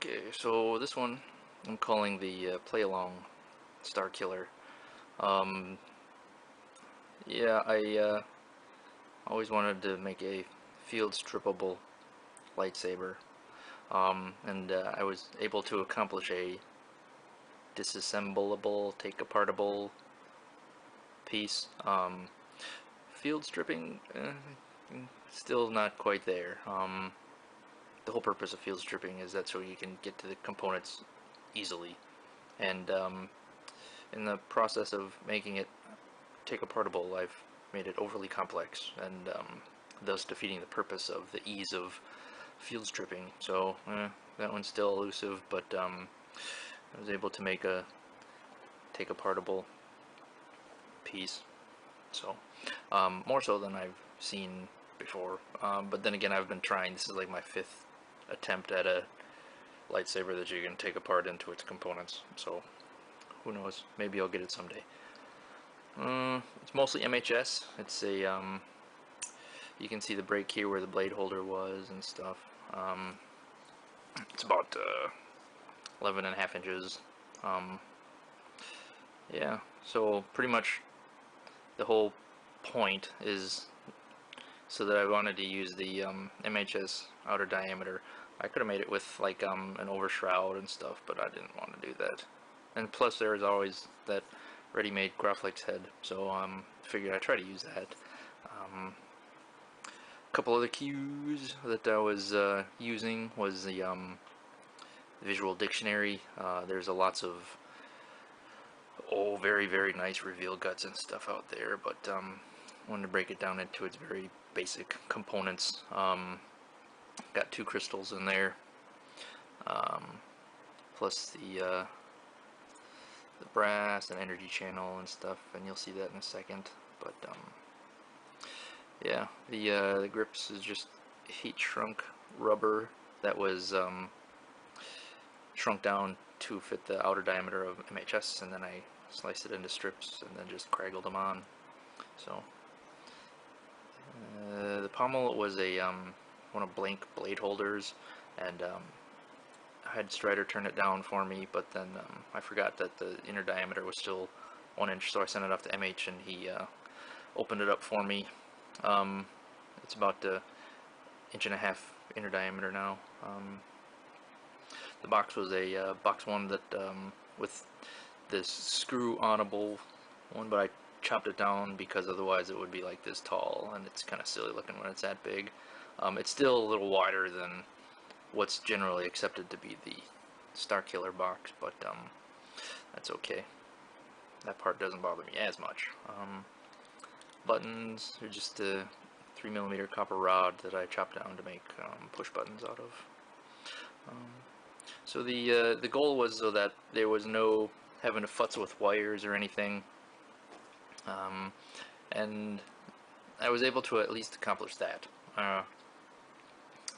Okay, so this one I'm calling the Play Along Starkiller. Um, yeah, I always wanted to make a field strippable lightsaber, and I was able to accomplish a disassemblable, take-apartable piece. Field stripping, still not quite there. The whole purpose of field stripping is that so you can get to the components easily, and in the process of making it take apartable, I've made it overly complex, and thus defeating the purpose of the ease of field stripping. So that one's still elusive, but I was able to make a take apartable piece. So more so than I've seen before. But then again, I've been trying. This is like my 5th attempt at a lightsaber that you can take apart into its components. So who knows? Maybe I'll get it someday. It's mostly MHS. It's a you can see the break here where the blade holder was and stuff. It's about 11.5 inches. Yeah, so pretty much the whole point is so that I wanted to use the MHS outer diameter. I could have made it with like an overshroud and stuff, but I didn't want to do that. And plus there's always that ready-made Graflex head, so figured I'd try to use that. A couple other cues that I was using was the visual dictionary. There's lots of very, very nice reveal guts and stuff out there, but wanted to break it down into its very basic components. Got 2 crystals in there, plus the brass and energy channel and stuff, and you'll see that in a second. But yeah, the grips is just heat shrunk rubber that was shrunk down to fit the outer diameter of MHS, and then I sliced it into strips and then just craggled them on. So the pommel was a one of blank blade holders, and I had Strider turn it down for me, but then I forgot that the inner diameter was still 1 inch, so I sent it off to MH and he opened it up for me. It's about 1.5 inch inner diameter now. The box was a box one that with this screw-onable one, but I chopped it down because otherwise it would be like this tall, and it's kind of silly looking when it's that big. It's still a little wider than what's generally accepted to be the Starkiller box, but that's okay. That part doesn't bother me as much. Buttons are just a 3mm copper rod that I chopped down to make push buttons out of. So the goal was so that there was no having to futz with wires or anything, and I was able to at least accomplish that.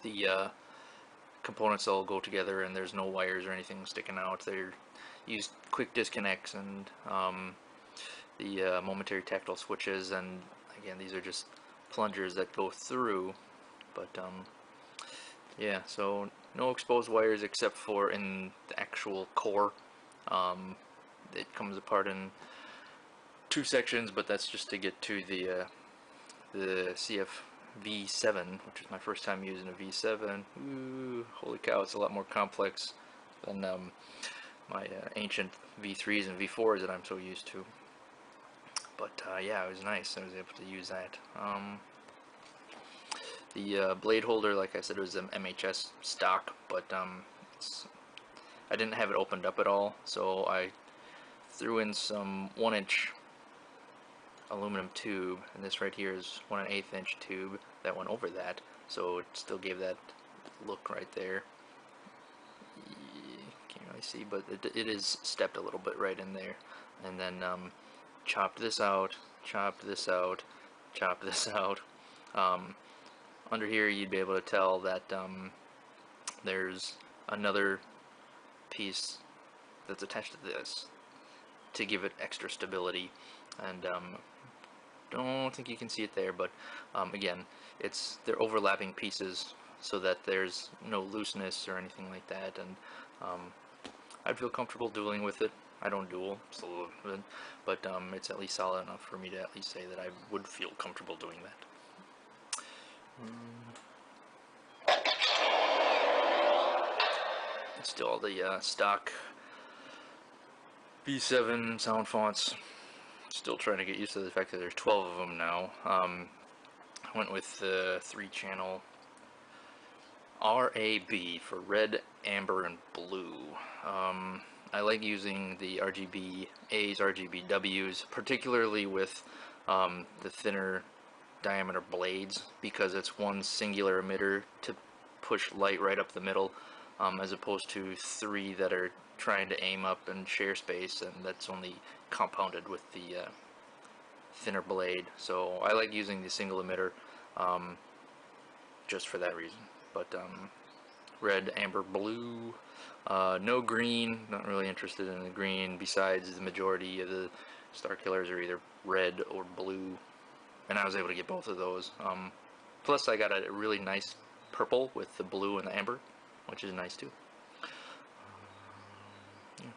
The components all go together and there's no wires or anything sticking out. They're used quick disconnects and the momentary tactile switches, and again these are just plungers that go through, but yeah, so no exposed wires except for in the actual core. It comes apart in 2 sections, but that's just to get to the CF V7, which is my first time using a V7. Ooh, holy cow, it's a lot more complex than my ancient V3s and V4s that I'm so used to. But yeah, it was nice. I was able to use that. The blade holder, like I said, was an MHS stock, but I didn't have it opened up at all, so I threw in some 1 inch aluminum tube, and this right here is 1/8 inch tube that went over that, so it still gave that look right there. You can't really see, but it is stepped a little bit right in there. And then chopped this out, chopped this out, chopped this out. Under here you'd be able to tell that there's another piece that's attached to this to give it extra stability, and don't think you can see it there, but again, they're overlapping pieces so that there's no looseness or anything like that, and I'd feel comfortable dueling with it. I don't duel, but it's at least solid enough for me to at least say that I would feel comfortable doing that. Still all the stock V7 sound fonts. Still trying to get used to the fact that there's 12 of them now. I went with the 3-channel RAB for red, amber, and blue. I like using the RGB A's, RGB W's, particularly with the thinner diameter blades, because it's one singular emitter to push light right up the middle, as opposed to 3 that are trying to aim up and share space, and that's only compounded with the thinner blade. So I like using the single emitter just for that reason. But red, amber, blue, no green, not really interested in the green, besides the majority of the Starkillers are either red or blue, and I was able to get both of those. Plus I got a really nice purple with the blue and the amber, which is nice too. Yeah.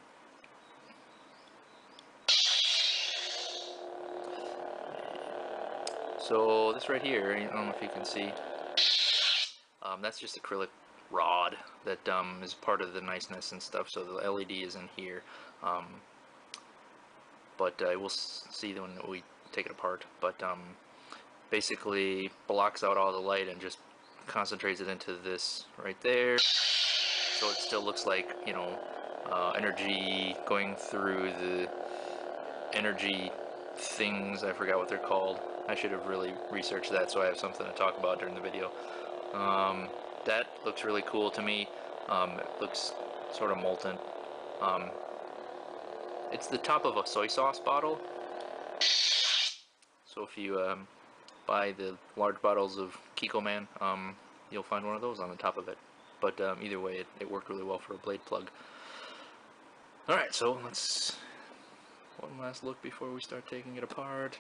So this right here, I don't know if you can see, that's just acrylic rod that is part of the niceness and stuff, so the LED is in here, but we'll see when we take it apart, but basically blocks out all the light and just concentrates it into this right there, so it still looks like, you know, energy going through the energy things. I forgot what they're called. I should have really researched that so I have something to talk about during the video. That looks really cool to me. It looks sort of molten. It's the top of a soy sauce bottle. So if you buy the large bottles of Kiko Man, you'll find one of those on the top of it. But either way, it worked really well for a blade plug. Alright, so let's one last look before we start taking it apart.